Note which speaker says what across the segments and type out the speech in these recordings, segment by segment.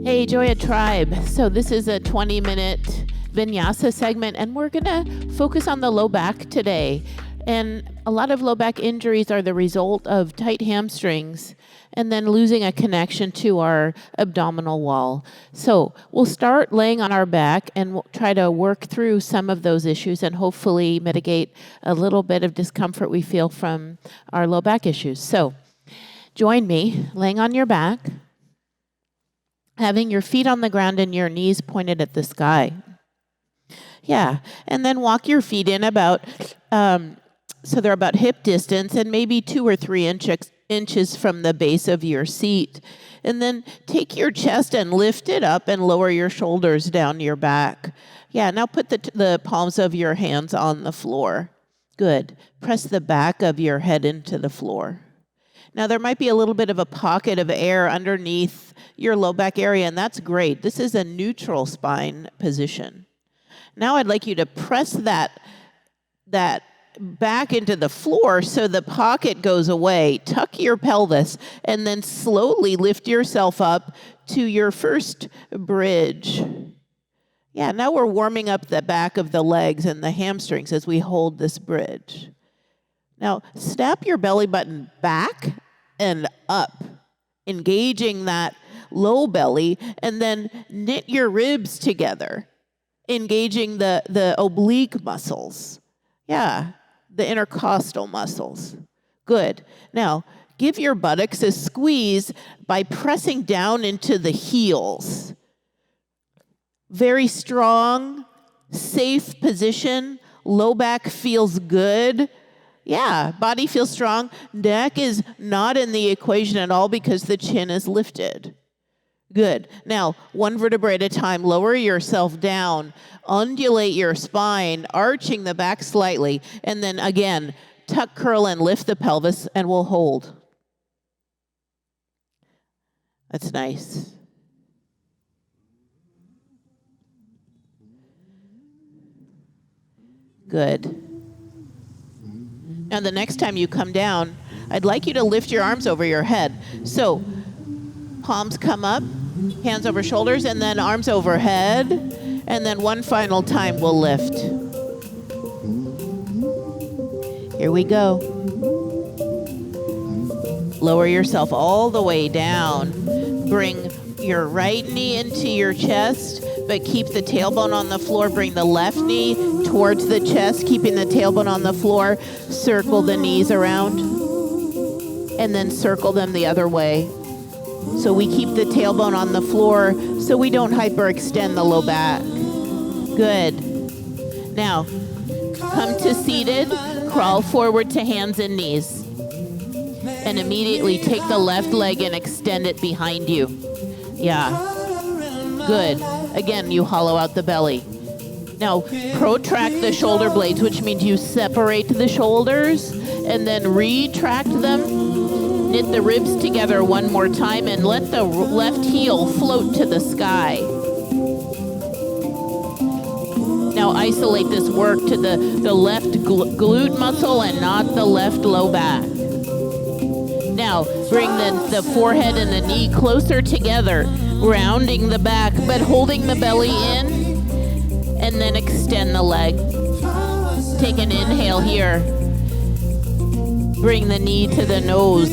Speaker 1: Hey, Joya Tribe. So this is a 20-minute Vinyasa segment, and we're going to focus on the low back today. And a lot of low back injuries are the result of tight hamstrings and then losing a connection to our abdominal wall. So we'll start laying on our back and we'll try to work through some of those issues and hopefully mitigate a little bit of discomfort we feel from our low back issues. So join me, laying on your back, having your feet on the ground and your knees pointed at the sky. Yeah, and then walk your feet in about, so they're about hip distance and maybe 2 or 3 inches from the base of your seat. And then take your chest and lift it up and lower your shoulders down your back. Yeah, now put the palms of your hands on the floor. Good. Press the back of your head into the floor. Now, there might be a little bit of a pocket of air underneath your low back area, and that's great. This is a neutral spine position. Now I'd like you to press that back into the floor so the pocket goes away. Tuck your pelvis, and then slowly lift yourself up to your first bridge. Yeah, now we're warming up the back of the legs and the hamstrings as we hold this bridge. Now, snap your belly button back and up, engaging that low belly, and then knit your ribs together, engaging the oblique muscles. Yeah, the intercostal muscles. Good. Now, give your buttocks a squeeze by pressing down into the heels. Very strong, safe position. Low back feels good. Yeah, body feels strong. Neck is not in the equation at all because the chin is lifted. Good. Now, one vertebrae at a time, lower yourself down, undulate your spine, arching the back slightly, and then again, tuck, curl, and lift the pelvis, and we'll hold. That's nice. Good. Now, the next time you come down, I'd like you to lift your arms over your head. So, palms come up, hands over shoulders, and then arms overhead. And then one final time, we'll lift. Here we go. Lower yourself all the way down. Bring your right knee into your chest, but keep the tailbone on the floor. Bring the left knee towards the chest, keeping the tailbone on the floor. Circle the knees around, and then circle them the other way. So we keep the tailbone on the floor so we don't hyperextend the low back. Good. Now, come to seated, crawl forward to hands and knees. And immediately take the left leg and extend it behind you. Yeah. Good. Again, you hollow out the belly. Now, protract the shoulder blades, which means you separate the shoulders and then retract them. Knit the ribs together one more time and let the left heel float to the sky. Now isolate this work to the left glute muscle and not the left low back. Now bring the forehead and the knee closer together, rounding the back but holding the belly in, and then extend the leg. Take an inhale here. Bring the knee to the nose.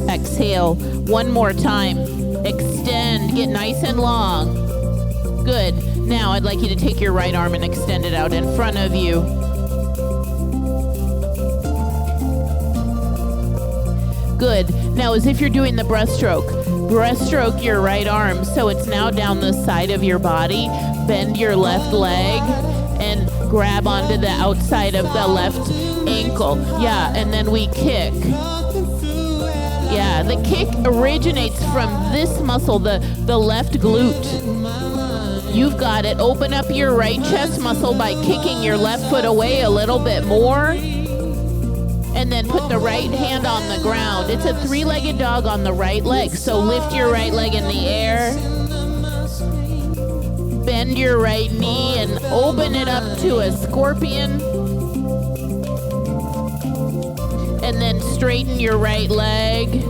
Speaker 1: Exhale. One more time. Extend. Get nice and long. Good. Now I'd like you to take your right arm and extend it out in front of you. Good. Now as if you're doing the breaststroke your right arm so it's now down the side of your body. Bend your left leg and grab onto the outside of the left ankle. Yeah, and then we kick. Yeah, the kick originates from this muscle, the left glute. You've got it. Open up your right chest muscle by kicking your left foot away a little bit more. And then put the right hand on the ground. It's a 3-legged dog on the right leg. So lift your right leg in the air. Bend your right knee and open it up to a scorpion. And then straighten your right leg.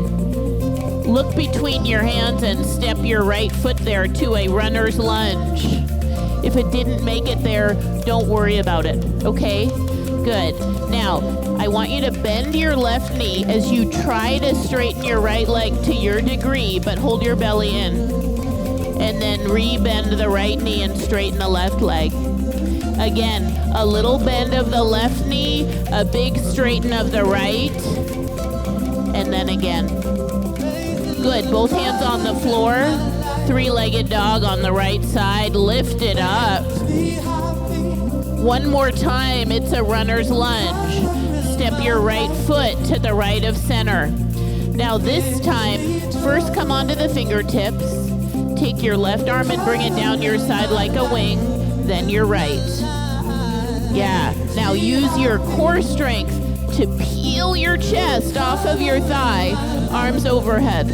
Speaker 1: Look between your hands and step your right foot there to a runner's lunge. If it didn't make it there, don't worry about it, okay? Good. Now, I want you to bend your left knee as you try to straighten your right leg to your degree, but hold your belly in. And then re-bend the right knee and straighten the left leg. Again, a little bend of the left knee, a big straighten of the right, and then again. Good, both hands on the floor, three-legged dog on the right side, lift it up. One more time, it's a runner's lunge. Step your right foot to the right of center. Now this time, first come onto the fingertips, take your left arm and bring it down your side like a wing, then your right. Yeah, now use your core strength to peel your chest off of your thigh, arms overhead.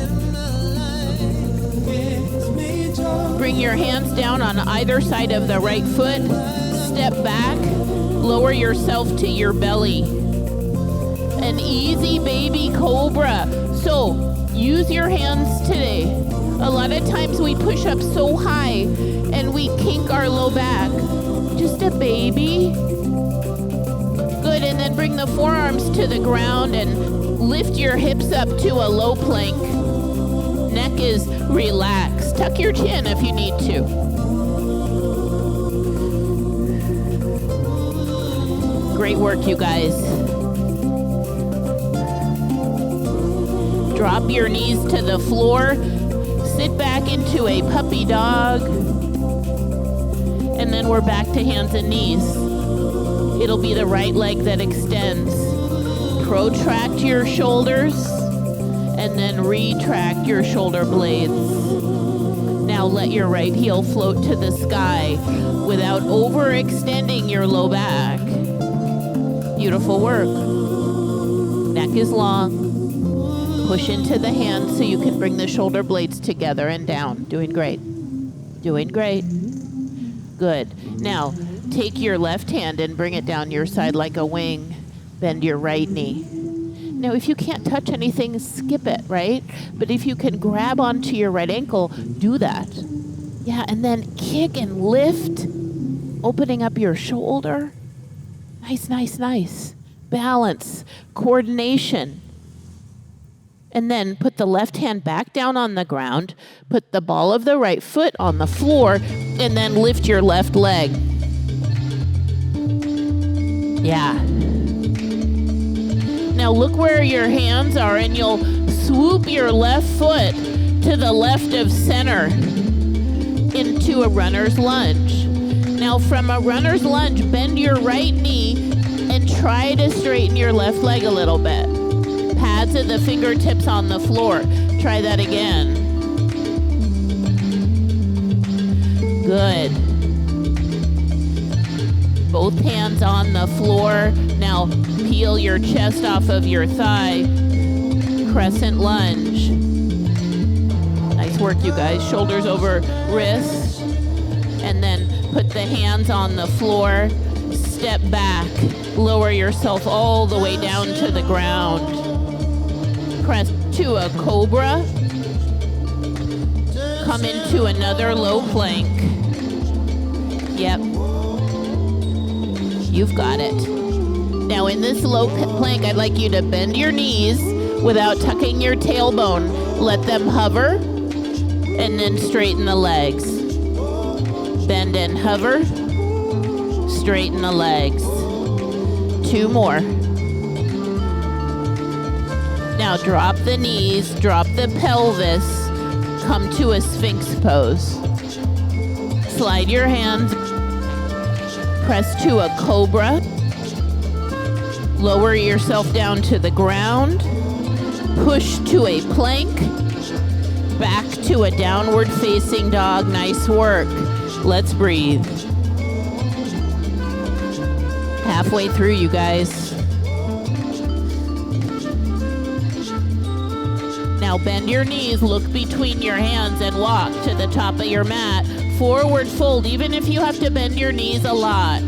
Speaker 1: Bring your hands down on either side of the right foot, step back, lower yourself to your belly. An easy baby cobra. So use your hands today. A lot of times we push up so high and we kink our low back. Just a baby. Good, and then bring the forearms to the ground and lift your hips up to a low plank. Neck is relaxed. Tuck your chin if you need to. Great work, you guys. Drop your knees to the floor. Sit back into a puppy dog. And then we're back to hands and knees. It'll be the right leg that extends. Protract your shoulders and then retract your shoulder blades. Now let your right heel float to the sky without overextending your low back. Beautiful work. Neck is long. Push into the hands so you can bring the shoulder blades together and down. Doing great. Doing great. Good. Now, take your left hand and bring it down your side like a wing. Bend your right knee. Now, if you can't touch anything, skip it, right? But if you can grab onto your right ankle, do that. Yeah, and then kick and lift, opening up your shoulder. Nice, nice, nice. Balance, coordination. And then put the left hand back down on the ground, put the ball of the right foot on the floor, and then lift your left leg. Yeah. Now look where your hands are and you'll swoop your left foot to the left of center into a runner's lunge. Now from a runner's lunge, bend your right knee and try to straighten your left leg a little bit. Pads of the fingertips on the floor. Try that again. Good. Both hands on the floor. Now peel your chest off of your thigh. Crescent lunge. Nice work, you guys. Shoulders over wrists. And then put the hands on the floor. Step back. Lower yourself all the way down to the ground. Press to a cobra. Come into another low plank. Yep. You've got it. Now in this low plank, I'd like you to bend your knees without tucking your tailbone. Let them hover and then straighten the legs. Bend and hover. Straighten the legs. 2 more. Now drop the knees, drop the pelvis, come to a Sphinx pose. Slide your hands, press to a cobra, lower yourself down to the ground, push to a plank, back to a downward facing dog. Nice work. Let's breathe. Halfway through, you guys. Now bend your knees, look between your hands and walk to the top of your mat. Forward fold, even if you have to bend your knees a lot.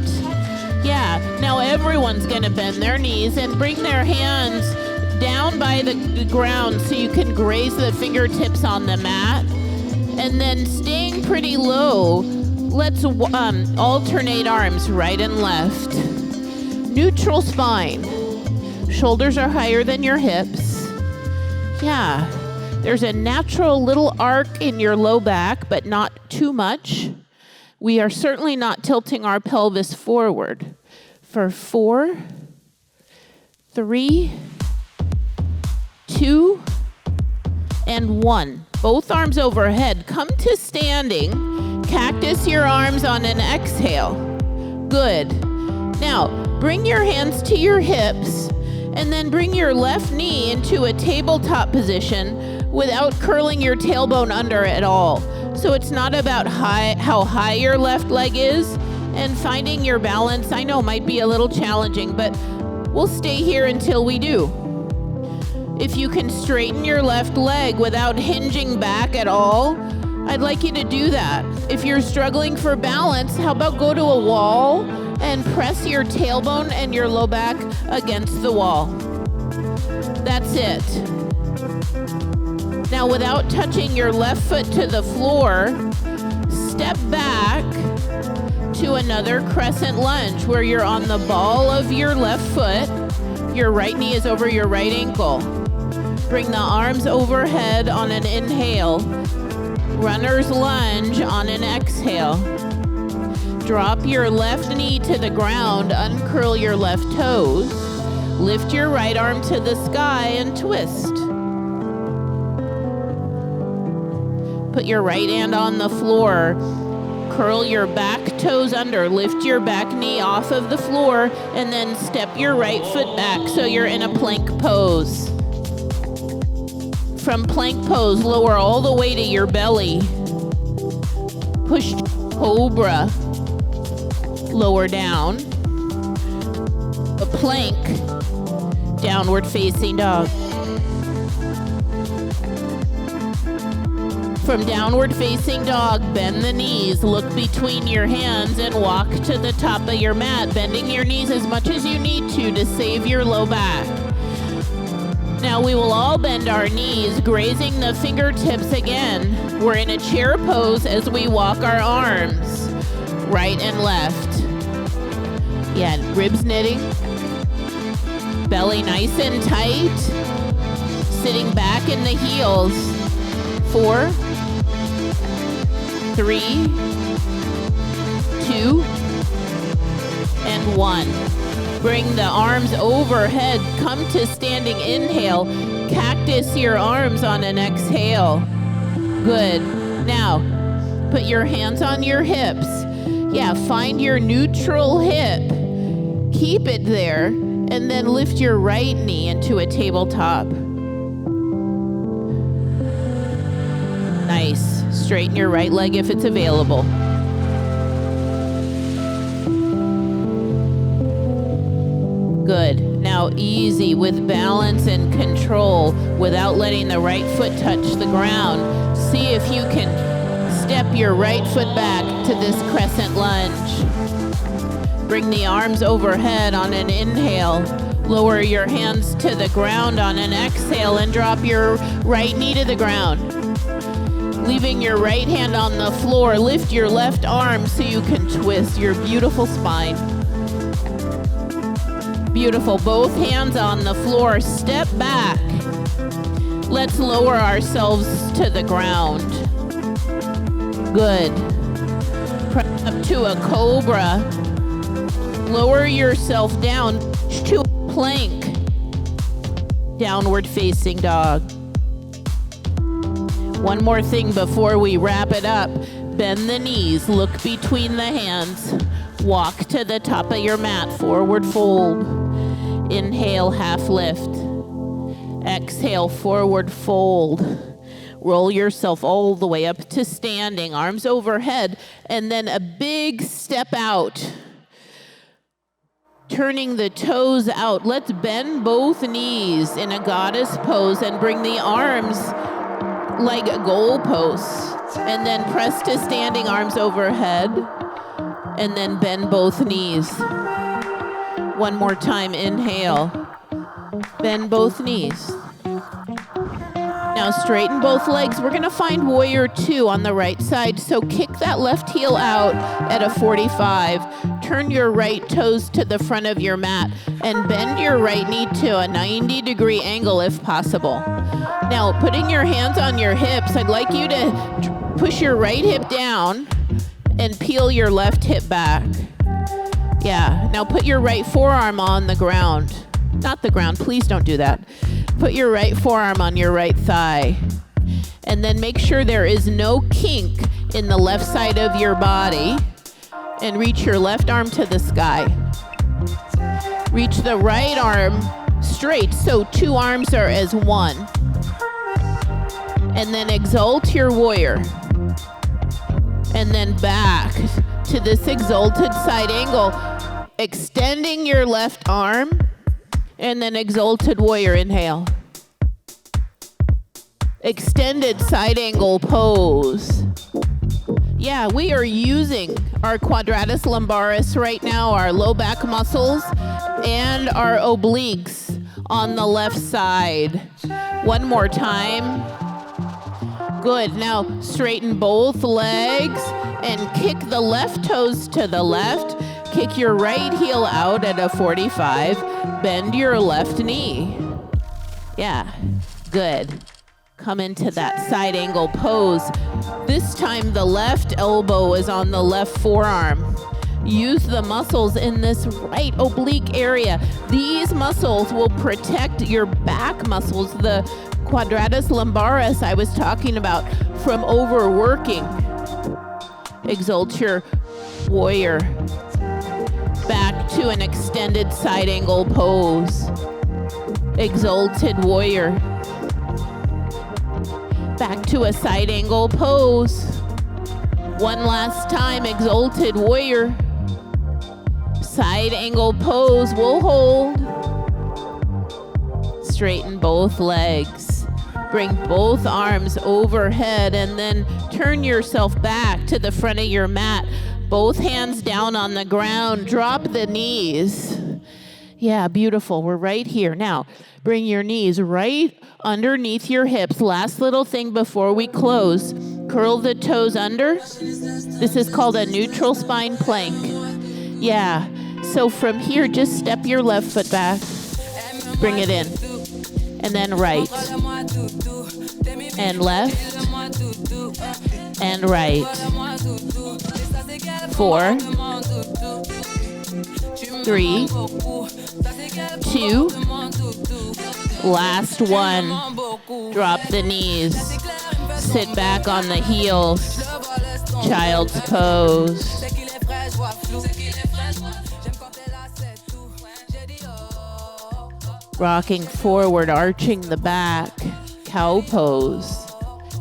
Speaker 1: Yeah, now everyone's gonna bend their knees and bring their hands down by the ground so you can graze the fingertips on the mat. And then staying pretty low, let's alternate arms right and left. Neutral spine. Shoulders are higher than your hips. Yeah, there's a natural little arc in your low back, but not too much. We are certainly not tilting our pelvis forward. For 4, 3, 2, and 1. Both arms overhead. Come to standing. Cactus your arms on an exhale. Good. Now, bring your hands to your hips and then bring your left knee into a tabletop position without curling your tailbone under at all. So it's not about how high your left leg is, and finding your balance, I know, might be a little challenging, but we'll stay here until we do. If you can straighten your left leg without hinging back at all, I'd like you to do that. If you're struggling for balance, how about go to a wall and press your tailbone and your low back against the wall. That's it. Now, without touching your left foot to the floor, step back to another crescent lunge where you're on the ball of your left foot. Your right knee is over your right ankle. Bring the arms overhead on an inhale. Runner's lunge on an exhale. Drop your left knee to the ground, uncurl your left toes. Lift your right arm to the sky and twist. Put your right hand on the floor. Curl your back toes under. Lift your back knee off of the floor and then step your right foot back so you're in a plank pose. From plank pose, lower all the way to your belly. Push cobra. Lower down. A plank. Downward facing dog. From downward facing dog, bend the knees, look between your hands and walk to the top of your mat, bending your knees as much as you need to save your low back. Now we will all bend our knees, grazing the fingertips again. We're in a chair pose as we walk our arms, right and left. Yeah, ribs knitting. Belly nice and tight. Sitting back in the heels. 4, 3, 2, and 1. Bring the arms overhead. Come to standing inhale. Cactus your arms on an exhale. Good. Now, put your hands on your hips. Yeah, find your neutral hip. Keep it there, and then lift your right knee into a tabletop. Nice. Straighten your right leg if it's available. Good. Now easy with balance and control without letting the right foot touch the ground. See if you can step your right foot back to this crescent lunge. Bring the arms overhead on an inhale. Lower your hands to the ground on an exhale and drop your right knee to the ground. Leaving your right hand on the floor, lift your left arm so you can twist your beautiful spine. Beautiful. Both hands on the floor. Step back. Let's lower ourselves to the ground. Good. Press up to a cobra. Lower yourself down to a plank. Downward facing dog. One more thing before we wrap it up. Bend the knees, look between the hands. Walk to the top of your mat, forward fold. Inhale, half lift. Exhale, forward fold. Roll yourself all the way up to standing, arms overhead, and then a big step out. Turning the toes out. Let's bend both knees in a goddess pose and bring the arms like goalposts, and then press to standing, arms overhead, and then bend both knees. One more time, inhale. Bend both knees. Now straighten both legs. We're gonna find warrior 2 on the right side. So kick that left heel out at a 45. Turn your right toes to the front of your mat and bend your right knee to a 90-degree angle if possible. Now putting your hands on your hips, I'd like you to push your right hip down and peel your left hip back. Yeah, now put your right forearm on the ground. Not the ground, please don't do that. Put your right forearm on your right thigh. And then make sure there is no kink in the left side of your body. And reach your left arm to the sky. Reach the right arm straight, so 2 arms are as one. And then exalt your warrior. And then back to this exalted side angle, extending your left arm. And then exalted warrior, inhale. Extended side angle pose. Yeah, we are using our quadratus lumbaris right now, our low back muscles, and our obliques on the left side. One more time. Good, now straighten both legs and kick the left toes to the left. Kick your right heel out at a 45. Bend your left knee. Yeah, good. Come into that side angle pose. This time the left elbow is on the left forearm. Use the muscles in this right oblique area. These muscles will protect your back muscles, the quadratus lumbaris I was talking about, from overworking. Exalt your warrior. Back to an extended side angle pose. Exalted warrior. Back to a side angle pose. One last time, exalted warrior. Side angle pose, we'll hold. Straighten both legs. Bring both arms overhead and then turn yourself back to the front of your mat. Both hands down on the ground. Drop the knees. Yeah, beautiful. We're right here. Now, bring your knees right underneath your hips. Last little thing before we close. Curl the toes under. This is called a neutral spine plank. Yeah. So from here, just step your left foot back. Bring it in. And then right. And left. And right. 4, 3, 2, last one. Drop the knees. Sit back on the heels. Child's pose. Rocking forward, arching the back. Cow pose.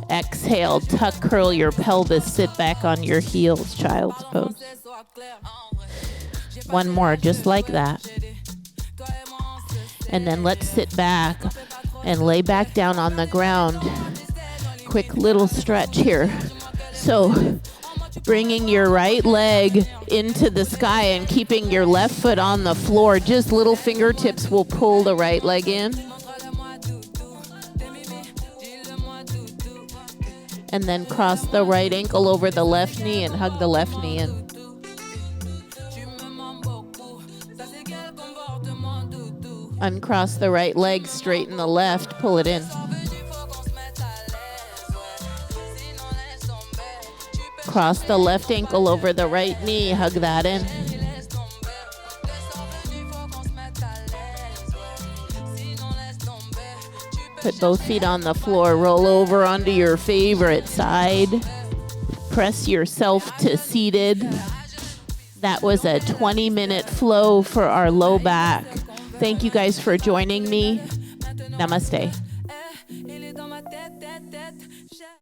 Speaker 1: Exhale, tuck, curl your pelvis, sit back on your heels, child's pose. One more, just like that. And then let's sit back and lay back down on the ground. Quick little stretch here. So, bringing your right leg into the sky and keeping your left foot on the floor. Just little fingertips will pull the right leg in. And then cross the right ankle over the left knee and hug the left knee in. Uncross the right leg, straighten the left, pull it in. Cross the left ankle over the right knee, hug that in. Put both feet on the floor, roll over onto your favorite side. Press yourself to seated. That was a 20-minute flow for our low back. Thank you guys for joining me. Namaste.